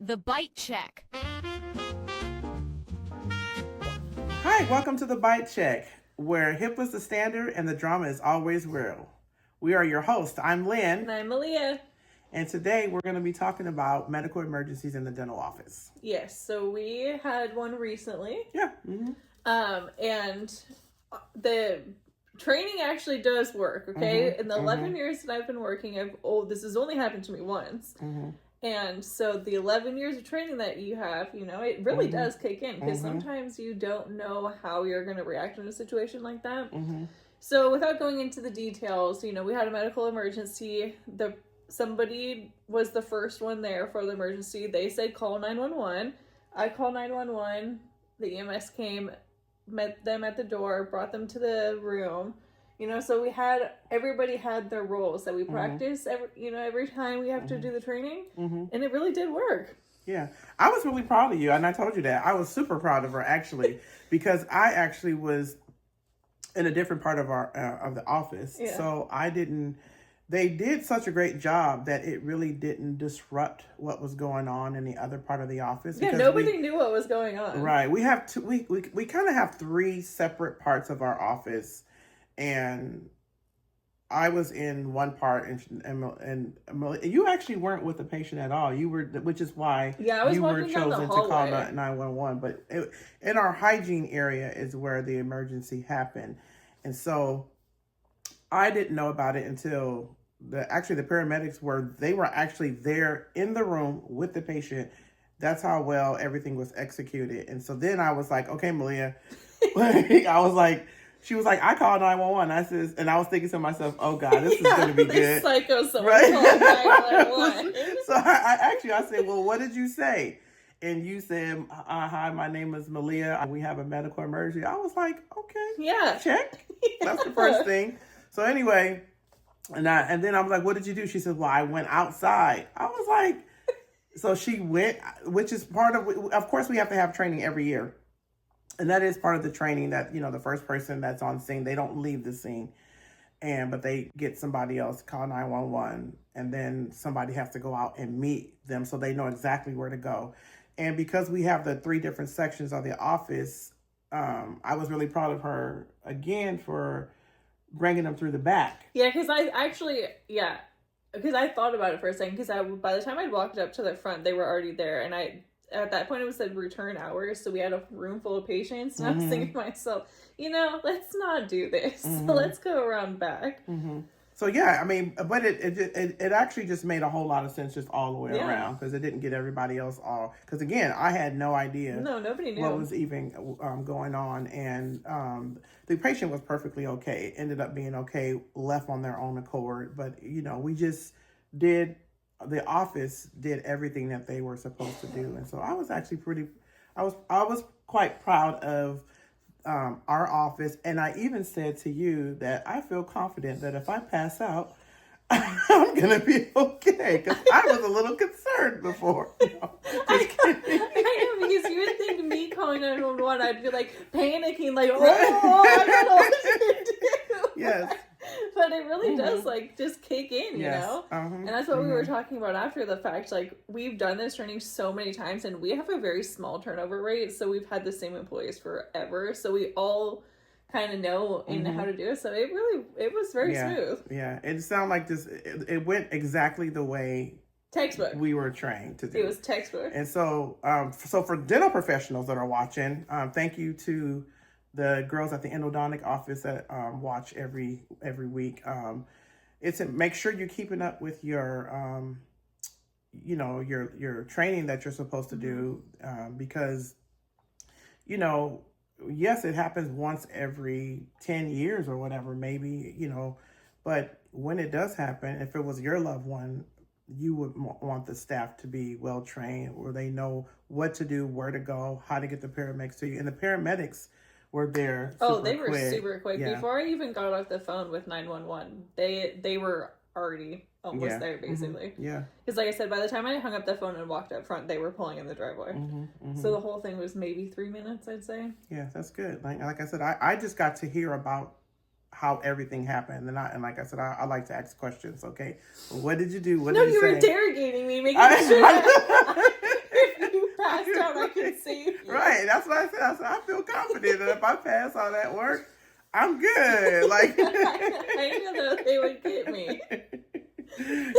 The Bite Check. Hi, welcome to the Bite Check, where hip was the standard and the drama is always real. We are your hosts. I'm Lynn. And I'm Malia. And today we're going to be talking about medical emergencies in the dental office. Yes, so we had one recently. Yeah. And the training actually does work, okay? In the 11 years that I've been working, this has only happened to me once. And so the 11 years of training that you have, it really does kick in because sometimes you don't know how you're going to react in a situation like that. So without going into the details, we had a medical emergency. Somebody was the first one there for the emergency. They said call 911. I called 911. The EMS came, met them at the door, brought them to the room. So everybody had their roles that we practice every time we have to do the training. And it really did work. Yeah. I was really proud of you. And I told you that. I was super proud of her, actually, because I actually was in a different part of the office. Yeah. So they did such a great job that it really didn't disrupt what was going on in the other part of the office. Yeah, nobody knew what was going on. Right. We have we kind of have three separate parts of our office. And I was in one part, and you actually weren't with the patient at all. You were, which is why I was you were walking down the chosen to call hallway. 911. But in our hygiene area is where the emergency happened, and so I didn't know about it until the paramedics were actually there in the room with the patient. That's how well everything was executed. And so then I was like, okay, Malia, she was like, I called 911. And I was thinking to myself, oh God, this is going to be good. Psycho someone right? called 911. So I said, well, what did you say? And you said, hi, my name is Malia. We have a medical emergency. I was like, okay, Yeah. check. That's the first thing. So anyway, and then I was like, what did you do? She said, well, I went outside. I was like, so she went, which is part of course, we have to have training every year. And that is part of the training that, the first person that's on scene, they don't leave the scene. But they get somebody else to call 911. And then somebody has to go out and meet them so they know exactly where to go. And because we have the three different sections of the office, I was really proud of her, again, for bringing them through the back. Yeah, because I thought about it for a second, because by the time I'd walked up to the front, they were already there. And at that point, it was said return hours, so we had a room full of patients, and I was thinking to myself, let's not do this. So let's go around back. So yeah, I mean, but it actually just made a whole lot of sense just all the way around, because it didn't get everybody else all. Because again, I had no idea. No, nobody knew what was even going on, and the patient was perfectly okay. It ended up being okay, left on their own accord. But we just did. The office did everything that they were supposed to do, and so I was actually I was quite proud of our office, and I even said to you that I feel confident that if I pass out, I'm gonna be okay, because I was a little concerned before. I know, because you would think me calling 911, I'd be like panicking, like, I don't know what to do. Yes. But it really does, just kick in, you know? And that's what we were talking about after the fact. We've done this training so many times, and we have a very small turnover rate, so we've had the same employees forever. So we all kind of know how to do it. So it was very smooth. Yeah, it sounded like this. It went exactly the way textbook we were trained to do. It was textbook. And so, for dental professionals that are watching, thank you to the girls at the endodontic office that watch every week. It's make sure you're keeping up with your your training that you're supposed to do, because yes, it happens once every 10 years or whatever, maybe, but when it does happen, if it was your loved one, you would want the staff to be well trained, where they know what to do, where to go, how to get the paramedics to you. And the paramedics were there. They were super quick. Yeah. Before I even got off the phone with 911, they were already almost there, basically. Yeah. Because like I said, by the time I hung up the phone and walked up front, they were pulling in the driveway. So the whole thing was maybe 3 minutes, I'd say. Yeah, that's good. Like I said, I just got to hear about how everything happened. And like I said, I like to ask questions. Okay, well, what did you do? What did you say? No, you were interrogating me, making sure. if I pass all that work, I'm good. Like I knew that they would get me.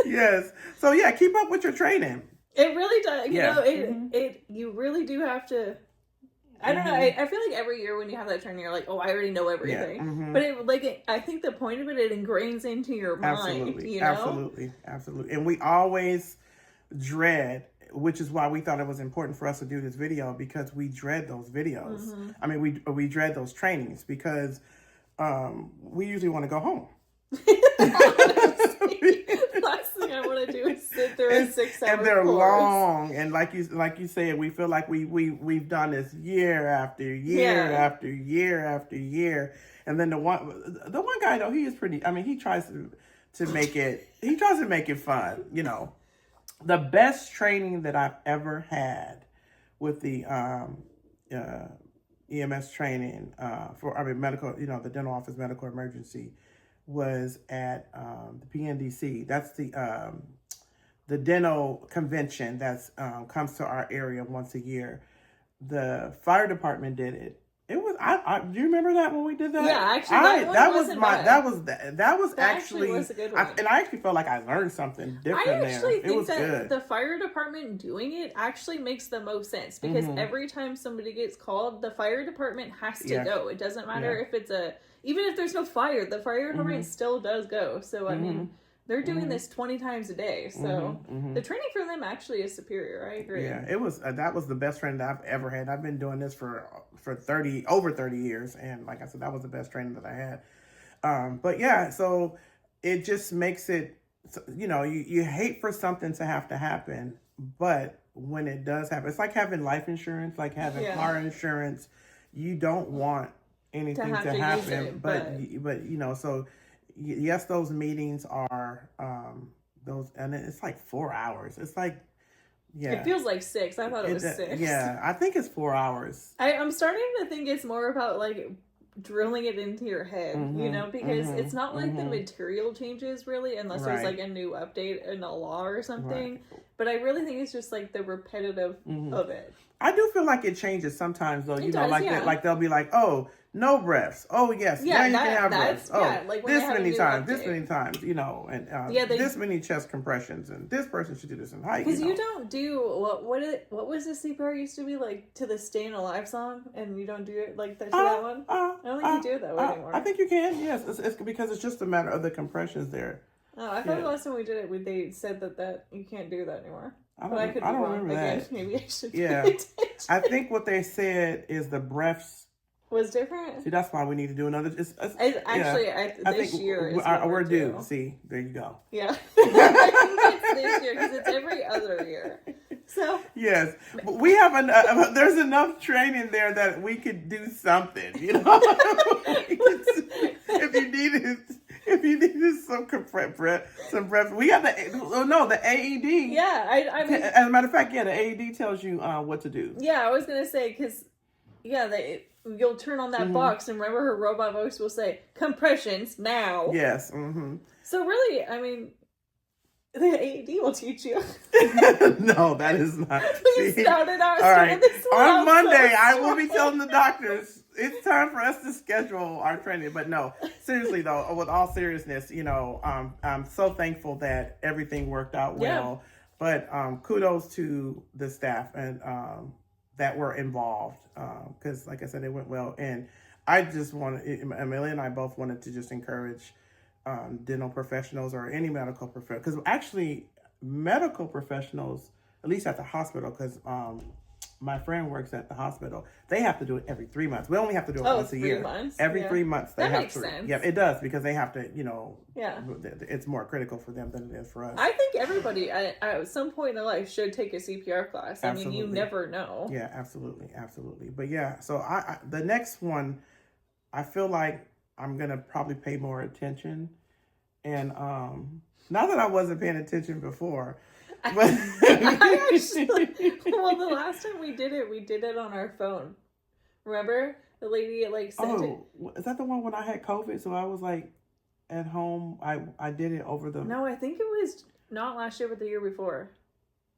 Yes. So yeah, keep up with your training. It really does. You know, Mm-hmm. you really do have to. I don't know. I feel like every year when you have that training, you're like, oh, I already know everything. Yeah. Mm-hmm. But I think the point of it ingrains into your mind. Absolutely. You know? Absolutely. And we always dread, which is why we thought it was important for us to do this video, because we dread those videos. Mm-hmm. I mean, we dread those trainings because we usually want to go home. Last thing I want to do is sit through a 6-hour and they're course. long, and like you said, we feel like we've done this year after year after year after year. And then the one guy though, he is pretty. I mean, he tries to make it fun. You know, the best training that I've ever had with the EMS training medical, the dental office medical emergency, was at the PNDC. That's the dental convention that's comes to our area once a year. The fire department did it. It was do you remember that when we did that? Yeah, actually, that was actually was a good one. and I actually felt like I learned something different there. I actually think that good. The fire department doing it actually makes the most sense, because every time somebody gets called, the fire department has to go. It doesn't matter if it's even if there's no fire, the fire department still does go. So I mean, they're doing this 20 times a day. So the training for them actually is superior. I agree. Yeah, it was that was the best training that I've ever had. I've been doing this for over 30 years, and like I said, that was the best training that I had. But yeah, so it just makes it, you hate for something to have to happen, but when it does happen, it's like having life insurance, like having car insurance. You don't want anything to happen, but so yes, those meetings are those, and it's like 4 hours. It's like, yeah, it feels like 6. I thought it was 6. Yeah, I think it's 4 hours. I'm starting to think it's more about like drilling it into your head, because it's not like the material changes really, unless there's like a new update in a law or something. Right. But I really think it's just like the repetitive of it. I do feel like it changes sometimes, though. That, like they'll be like, "Oh, no breaths. Oh, yes, now you can have breaths. Oh, like this many times, and this many chest compressions, and this person should do this." And because you don't do what was the CPR used to be like to the "Staying Alive" song, and you don't do it like that to that one. I don't think you do it that way anymore. I think you can. Yes, it's because it's just a matter of the compressions there. Oh, I thought the last time we did it, they said that you can't do that anymore. I don't remember that. Maybe I should. Yeah, I think what they said is the breaths was different. See, that's why we need to do another. This year we're due. See, there you go. Yeah, I think it's this year because it's every other year. So yes, but we have there's enough training there that we could do something. If you needed some breath, we got the AED. Yeah, I mean, as a matter of fact, the AED tells you what to do. Yeah, I was gonna say because you'll turn on that box and remember her robot voice will say compressions now. Yes. So really, I mean, the AED will teach you. No, that is not. We started our all right. On Monday, I will be telling the doctors it's time for us to schedule our training. But no, seriously though, with all seriousness, I'm so thankful that everything worked out well. Yeah. But kudos to the staff and that were involved, because like I said, it went well. And I just Amelia and I both wanted to just encourage dental professionals or any medical professional, because actually medical professionals, at least at the hospital, because my friend works at the hospital, they have to do it every 3 months. We only have to do it once a year. 3 months? Every 3 months they that have makes to. Sense. Yeah, it does, because they have to, it's more critical for them than it is for us. I think everybody at some point in their life should take a CPR class. Absolutely. I mean, you never know. Yeah, absolutely. But yeah, so I the next one, I feel like I'm gonna probably pay more attention, and not that I wasn't paying attention before, but I actually, the last time we did it on our phone. Remember the lady sent it? Is that the one when I had COVID? So I was at home. I did it over the. No, I think it was not last year, but the year before,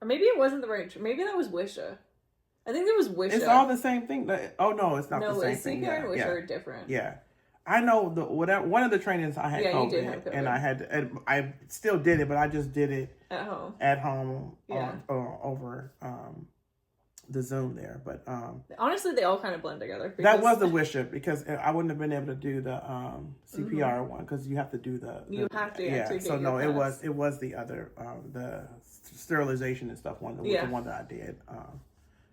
or maybe it wasn't the right. Maybe that was Wisha. I think there was Wish It's Up. all the same thing. Oh no, it's not the same thing. CPR and Wish yeah. are different. Yeah. I know one of the trainings I had Yeah, COVID, you did have COVID. and I still did it, but I just did it at home. Yeah. Over the Zoom there. But honestly, they all kind of blend together. That was the Wish Up, because I wouldn't have been able to do the CPR one, because you have to do you have to yeah. So no, it was the other the sterilization and stuff one. Was the one that I did.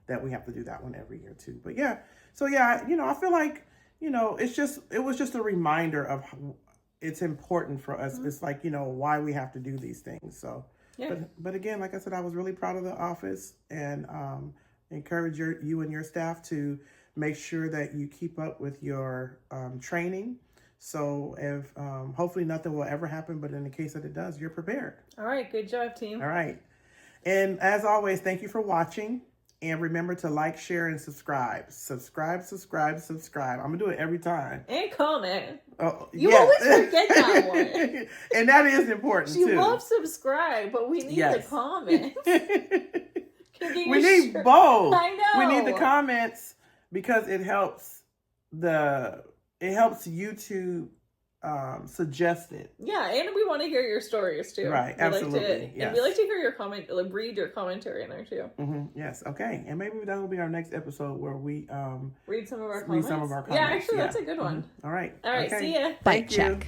That we have to do that one every year too. But yeah, so yeah, I feel like, it was just a reminder of how it's important for us. It's like, why we have to do these things. So, yeah. But again, like I said, I was really proud of the office, and encourage you and your staff to make sure that you keep up with your training. So if hopefully nothing will ever happen, but in the case that it does, you're prepared. All right. Good job, team. All right. And as always, thank you for watching. And remember to like, share, and subscribe. Subscribe. I'm going to do it every time. And comment. Oh, you always forget that one. And that is important, too. She loves subscribe, but we need the comments. We need both. I know. We need the comments, because it helps YouTube suggest it. Yeah, and we want to hear your stories too. Right, absolutely. And we like to hear your comment, read your commentary in there too. Mm-hmm. Yes, okay. And maybe that will be our next episode, where we read some of our comments. Yeah, actually, that's a good one. Mm-hmm. All right. All right, okay. see ya. Bite check.